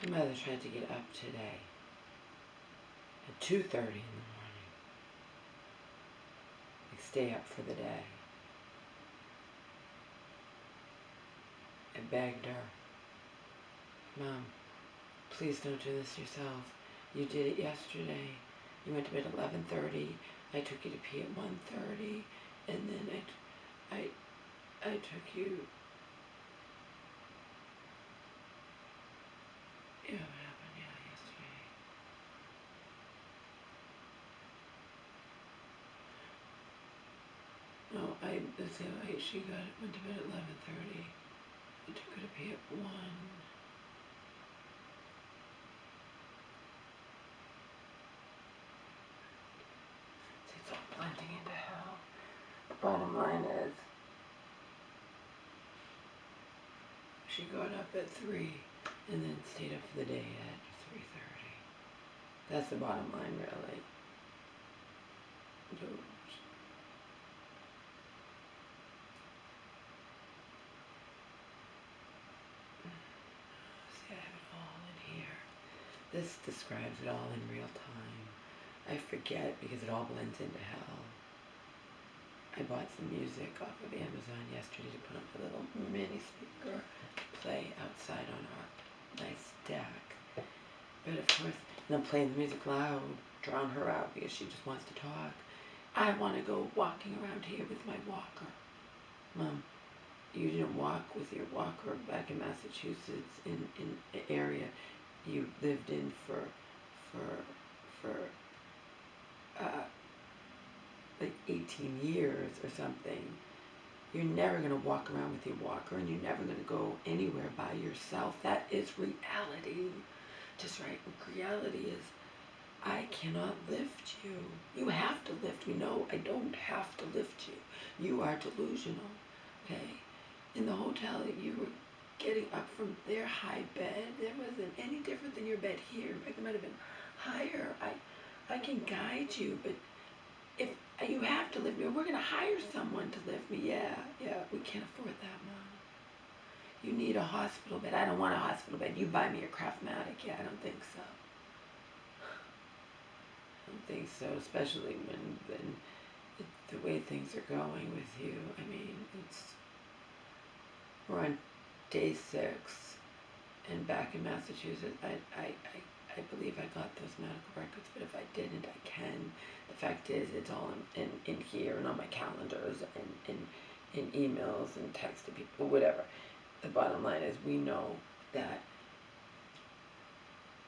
My mother tried to get up today at 2:30 in the morning. Like, stay up for the day. I begged her, Mom, please don't do this yourself. You did it yesterday. You went to bed at 11:30. I took you to pee at 1:30, and then I took you. Yeah, what happened? Yeah, yesterday. No, let's see, she went to bed at 11:30. I took her to pee at 1. See, it's all blending into hell. The bottom line is, she got up at 3 and then stayed up for the day at 3:30. That's the bottom line, really. See, I have it all in here. This describes it all in real time. I forget because it all blends into hell. I bought some music off of Amazon yesterday to put up a little mini speaker to play outside on our nice deck. But of course, and I'm playing the music loud, drown her out because she just wants to talk. I want to go walking around here with my walker. Mom, you didn't walk with your walker back in Massachusetts in an area you lived in for like 18 years or something. You're never going to walk around with your walker, and you're never going to go anywhere by yourself. That is reality. Just right. Reality is, I cannot lift you. You have to lift me. No, I don't have to lift you. You are delusional. Okay? In the hotel, you were getting up from their high bed. There wasn't any different than your bed here. In fact, it might have been higher. I can guide you, but if you have to lift me, we're going to hire someone to lift me. Yeah, we can't afford that, Mom. You need a hospital bed. I don't want a hospital bed. You buy me a Craftmatic. Yeah, I don't think so. I don't think so, especially when the way things are going with you. I mean, we're on day 6, and back in Massachusetts, I believe I got those medical records, but if I didn't, I can. The fact is, it's all in here and on my calendars and in emails and text to people, whatever. The bottom line is, we know that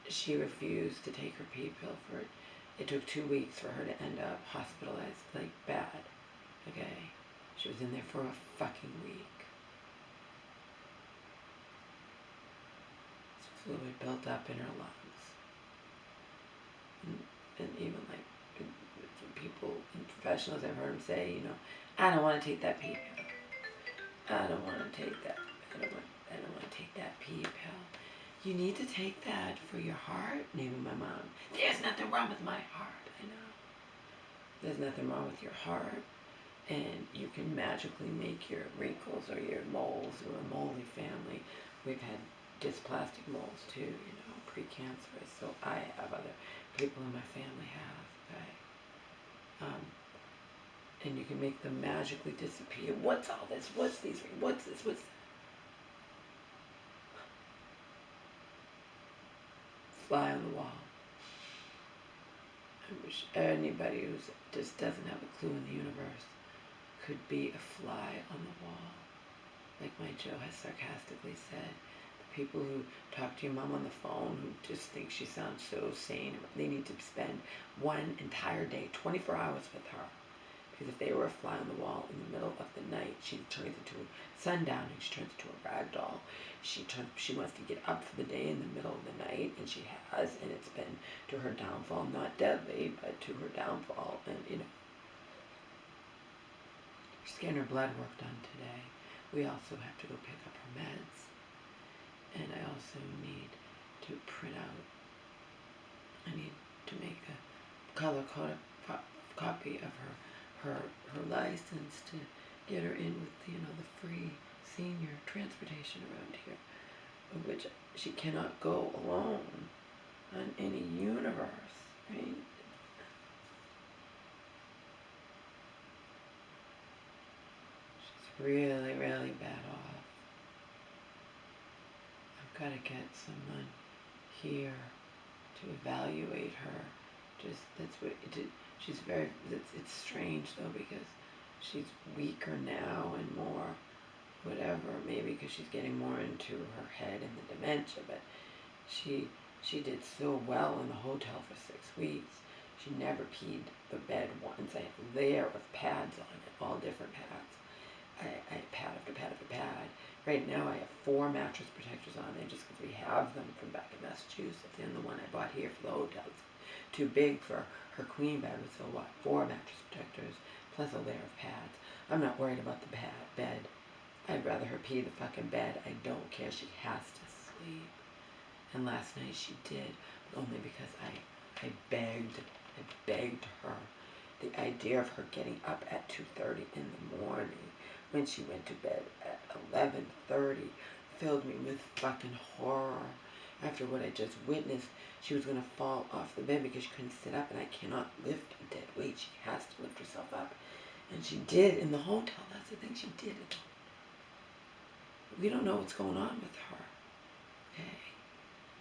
she refused to take her pee pill for it. It took 2 weeks for her to end up hospitalized, like bad. Okay? She was in there for a fucking week. Fluid built up in her lungs. And even like people and professionals, I've heard them say, I don't want to take that pee pill. I don't want to take that. I don't want to take that pee pill. You need to take that for your heart, naming my mom. There's nothing wrong with my heart. I know. There's nothing wrong with your heart. And you can magically make your wrinkles or your moles. We're a moldy family. We've had dysplastic moles too, precancerous. So I have, other people in my family have. Okay? And you can make them magically disappear. What's all this? What's these? What's this? What's that? Fly on the wall. I wish anybody who just doesn't have a clue in the universe could be a fly on the wall. Like my Joe has sarcastically said, the people who talk to your mom on the phone who just think she sounds so sane, they need to spend one entire day, 24 hours with her. Because if they were a fly on the wall in the middle of the night, she turns into a sundown and she turns into a rag doll. She wants to get up for the day in the middle of the night, and she has, and it's been to her downfall, not deadly, but to her downfall. And she's getting her blood work done today. We also have to go pick up her meds, and I also need to print out. I need to make a color copy of her license to get her in with the free senior transportation around here. which she cannot go alone on any universe, right? She's really, really bad off. I've got to get someone here to evaluate her. Just that's what it did. She's very. It's strange though because she's weaker now and more whatever. Maybe because she's getting more into her head and the dementia. But she did so well in the hotel for 6 weeks. She never peed the bed once. I had a layer of pads on it, all different pads. I pad after pad after pad. Right now I have 4 mattress protectors on there just because we have them from back in Massachusetts. And the one I bought here for the hotel is too big for her queen bed. So what? 4 mattress protectors plus a layer of pads. I'm not worried about the bed. I'd rather her pee the fucking bed. I don't care. She has to sleep. And last night she did, but only because I begged her. The idea of her getting up at 2:30 in the morning when she went to bed at 11:30 filled me with fucking horror. After what I just witnessed, she was going to fall off the bed because she couldn't sit up, and I cannot lift a dead weight. She has to lift herself up. And she did in the hotel. That's the thing, she did it. We don't know what's going on with her. Okay?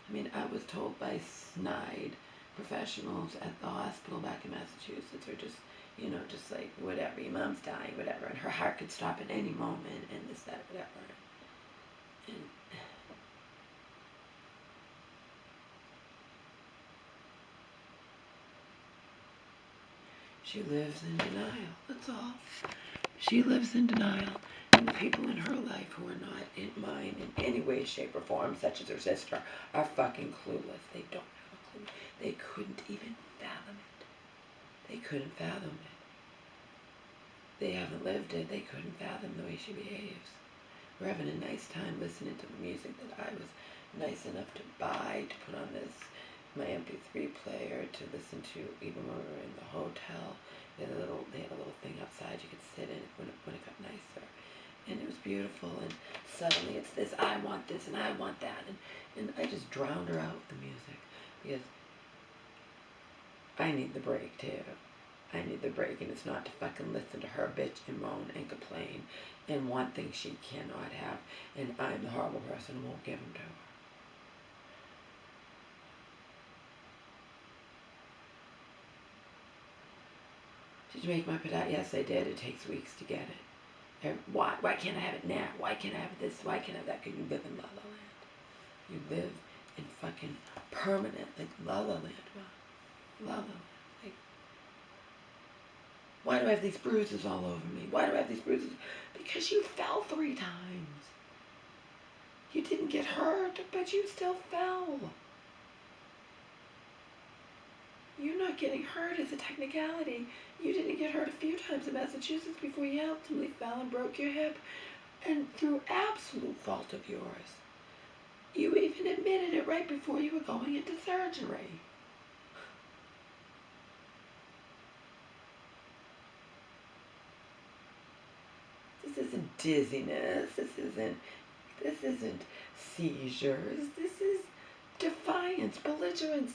I mean, I was told by snide professionals at the hospital back in Massachusetts, or just, just like, whatever, your mom's dying, whatever, and her heart could stop at any moment, and this, that, whatever. And she lives in denial, that's all. She lives in denial, and the people in her life who are not in mine in any way, shape, or form, such as her sister, are fucking clueless. They don't have a clue. They couldn't even fathom it. They couldn't fathom it. They haven't lived it. They couldn't fathom the way she behaves. We're having a nice time listening to the music that I was nice enough to buy, to put on my MP3 player, to listen to even when we were in the hotel. They had a little thing outside you could sit in when it got nicer. And it was beautiful, and suddenly it's this, I want this, and I want that, and I just drowned her out with the music, because I need the break too. I need the break, and it's not to fucking listen to her bitch and moan and complain and want things she cannot have, and I'm the horrible person who won't give them to her. Did you make my pita? Yes, I did. It takes weeks to get it. And why can't I have it now? Why can't I have this? Why can't I have that? Because you live in La La Land. You live in fucking permanent, like La La Land, Mom. La La Land. Like, why do I have these bruises all over me? Why do I have these bruises? Because you fell 3 times. You didn't get hurt, but you still fell. You not getting hurt is a technicality. You didn't get hurt a few times in Massachusetts before you ultimately fell and broke your hip, and through absolute fault of yours. You even admitted it right before you were going into surgery. This isn't dizziness. This isn't seizures. This is defiance, belligerence,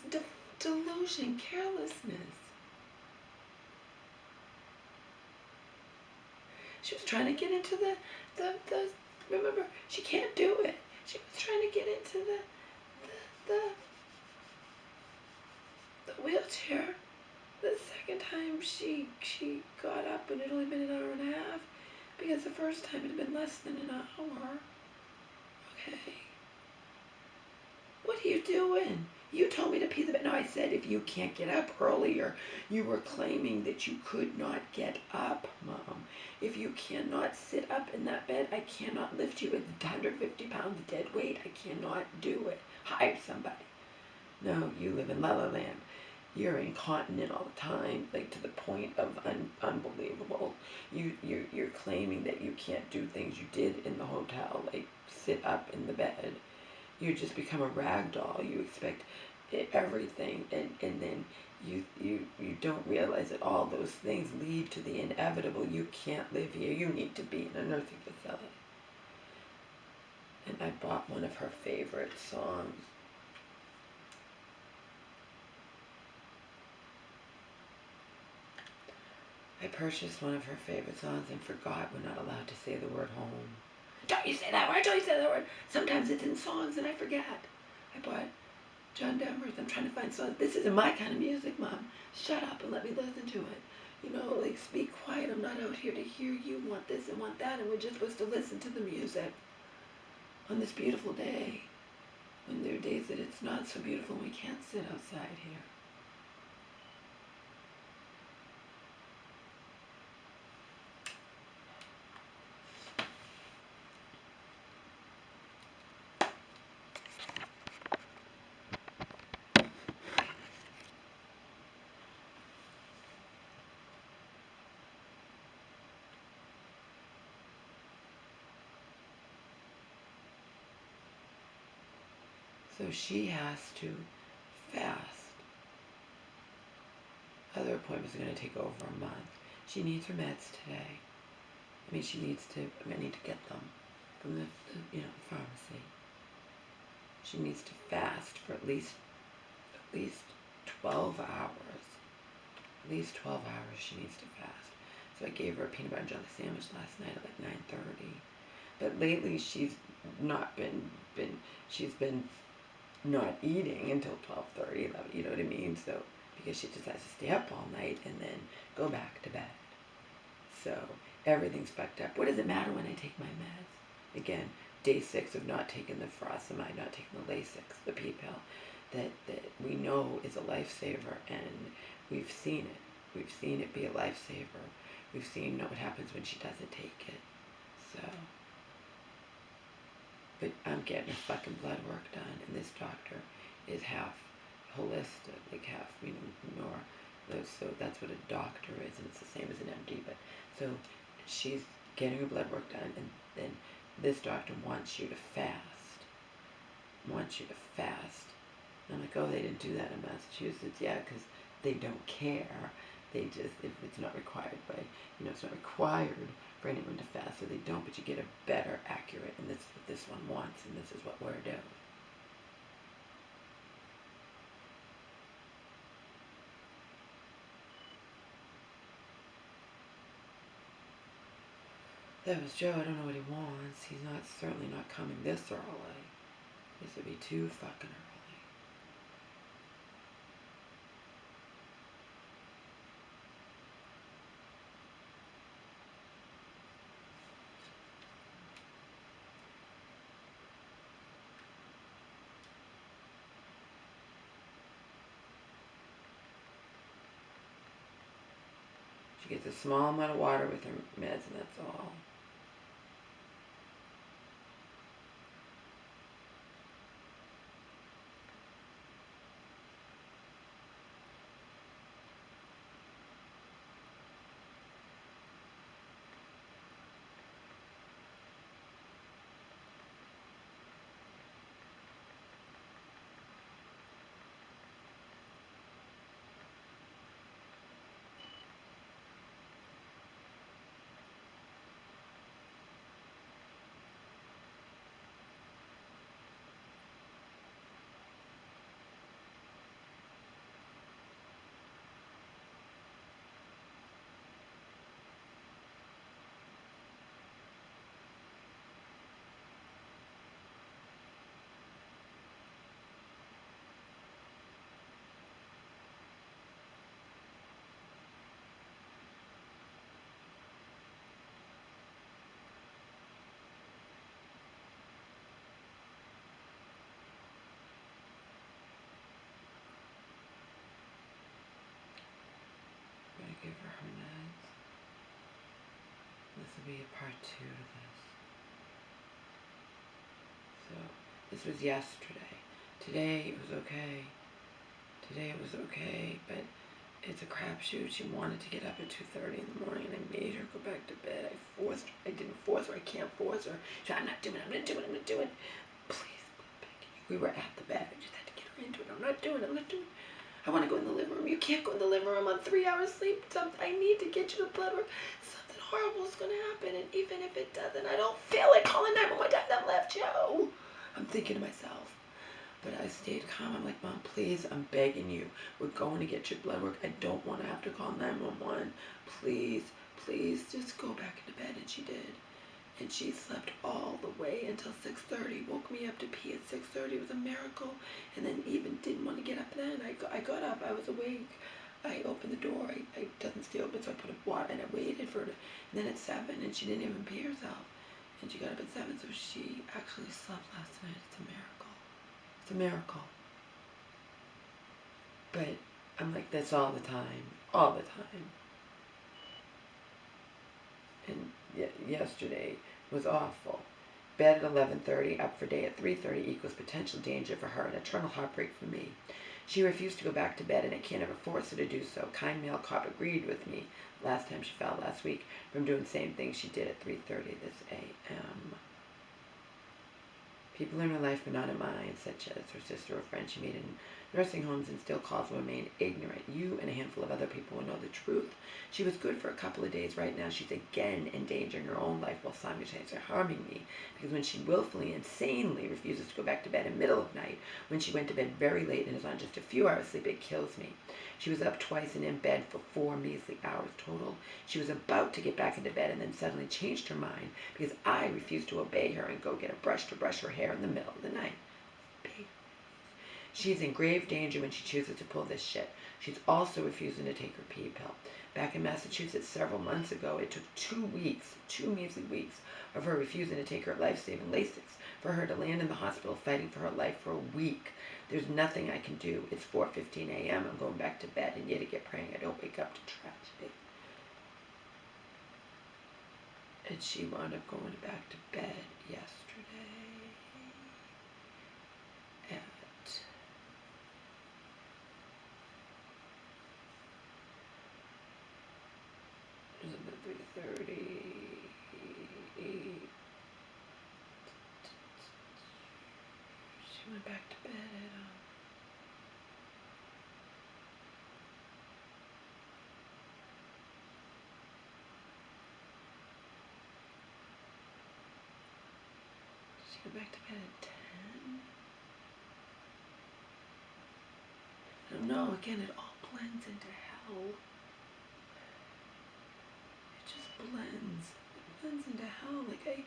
delusion, carelessness. She was trying to get into the remember, she can't do it. She was trying to get into the wheelchair. The second time she got up, and it had only been an hour and a half, because the first time it had been less than an hour. Okay. What are you doing? You told me to pee the bed. No, I said if you can't get up earlier, you were claiming that you could not get up, Mom. If you cannot sit up in that bed, I cannot lift you with 150 pounds dead weight. I cannot do it. Hire somebody. No, you live in La La Land. You're incontinent all the time, like to the point of unbelievable. You're claiming that you can't do things you did in the hotel, like sit up in the bed. You just become a rag doll. You expect everything, and then you don't realize that all those things lead to the inevitable. You can't live here. You need to be in a nursing facility. And I bought one of her favorite songs. I purchased one of her favorite songs and forgot we're not allowed to say the word home. Don't you say that word, don't you say that word. Sometimes it's in songs and I forget. I bought John Denver's. I'm trying to find songs. This isn't my kind of music, Mom. Shut up and let me listen to it. You know, like, speak quiet. I'm not out here to hear you want this and want that, and we're just supposed to listen to the music on this beautiful day. When there are days that it's not so beautiful and we can't sit outside here. So she has to fast. Other appointments are going to take over a month. She needs her meds today. I mean, she needs to, I need to get them from the pharmacy. She needs to fast for at least 12 hours. At least 12 hours she needs to fast. So I gave her a peanut butter and jelly sandwich last night at like 9:30. But lately she's not she's been not eating until 12:30, 11, you know what I mean? So, because she just has to stay up all night and then go back to bed. So, everything's fucked up. What does it matter when I take my meds? Again, day 6 of not taking the furosemide, not taking the Lasix, the pee pill, that we know is a lifesaver, and we've seen it. We've seen it be a lifesaver. We've seen what happens when she doesn't take it. So, but I'm getting her fucking blood work done, and this doctor is half holistic, like half, more. So that's what a doctor is, and it's the same as an MD. But so she's getting her blood work done, and then this doctor wants you to fast. Wants you to fast. And I'm like, oh, they didn't do that in Massachusetts. Yeah, because they don't care. They just, if it's not required by, it's not required for anyone to fast, so they don't, but you get a better, accurate, and this is what this one wants, and this is what we're doing. That was Joe. I don't know what he wants. He's certainly not coming this early. This would be too fucking early. She gets a small amount of water with her meds, and that's all. I'm going to give her her meds. This will be a part 2 to this. So, this was yesterday. Today it was okay. But it's a crapshoot. She wanted to get up at 2:30 in the morning, and I made her go back to bed. I didn't force her. I can't force her. She said, I'm not doing it. Please, I'm begging you. We were at the bed. I just had to get her into it. I'm not doing it. I want to go in the living room. You can't go in the living room on 3 hours sleep. I need to get you the blood work. Something horrible is going to happen. And even if it doesn't, I don't feel like calling 911 times I've left you. I'm thinking to myself. But I stayed calm. I'm like, Mom, please, I'm begging you. We're going to get your blood work. I don't want to have to call 911. Please, please, just go back into bed. And she did. And she slept all the way until 6:30. Woke me up to pee at 6:30. It was a miracle. And then even didn't want to get up then. I got up. I was awake. I opened the door. I doesn't stay open, so I put a water, and I waited for her. And then at 7, and she didn't even pee herself. And she got up at 7, so she actually slept last night. It's a miracle. It's a miracle. But I'm like this all the time. All the time. And yesterday was awful. Bed at 11:30, up for day at 3:30 equals potential danger for her and eternal heartbreak for me. She refused to go back to bed, and I can't ever force her to do so. Kind male cop agreed with me last time she fell last week from doing the same thing she did at 3:30 this a.m. People in her life but not in mine, such as her sister or friend she made in nursing homes and still calls will remain ignorant. You and a handful of other people will know the truth. She was good for a couple of days. Right now she's again endangering her own life while simultaneously harming me, because when she willfully, insanely refuses to go back to bed in the middle of the night, when she went to bed very late and is on just a few hours sleep, it kills me. She was up twice and in bed for 4 measly hours total. She was about to get back into bed and then suddenly changed her mind because I refused to obey her and go get a brush to brush her hair in the middle of the night. She is in grave danger when she chooses to pull this shit. She's also refusing to take her pee pill. Back in Massachusetts several months ago, it took 2 weeks, 2 measly weeks, of her refusing to take her life-saving Lasix for her to land in the hospital fighting for her life for a week. There's nothing I can do. It's 4:15 a.m. I'm going back to bed, and yet again praying I don't wake up to tragedy. And she wound up going back to bed yesterday at it was about 3:30. She went back to bed at she went back to bed at 10. I don't know. Again, it all blends into hell. It just blends. It blends into hell. Like I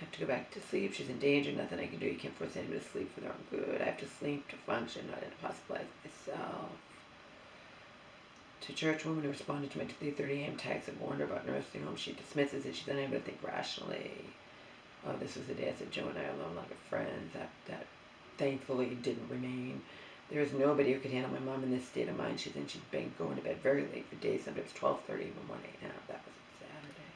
have to go back to sleep. She's in danger. Nothing I can do. You can't force anybody to sleep for their own good. I have to sleep to function, not impossibilize myself. To church woman who responded to my 3:30 a.m. text and warned her about nursing home, she dismisses it. She's unable to think rationally. Oh, this was the day I said Joe and I are no longer friends. That thankfully didn't remain. There is nobody who could handle my mom in this state of mind she's in. She's been going to bed very late for days, sometimes 12:30, even 1 a.m. That was Saturday.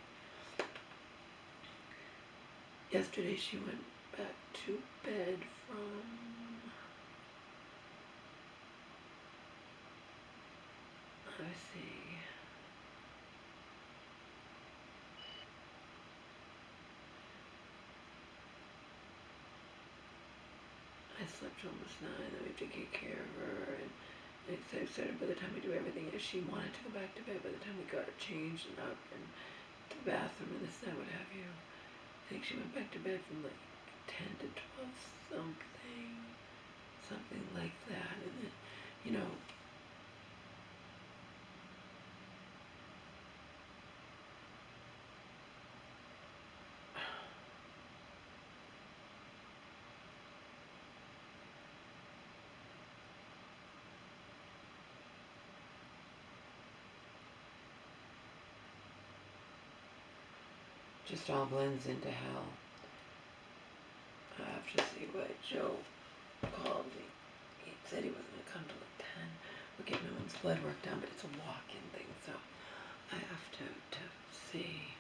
Yesterday she went back to bed from let's see. I slept almost 9, then we have to take care of her, and I said by the time we do everything, if she wanted to go back to bed, by the time we got her changed and up and the bathroom and this and that, what have you, I think she went back to bed from like 10 to 12 something like that, and then, you know, just all blends into hell. I have to see what Joe called me. He said he wasn't going to come till like 10. We're getting my mom's blood work done, but it's a walk-in thing, so I have to see.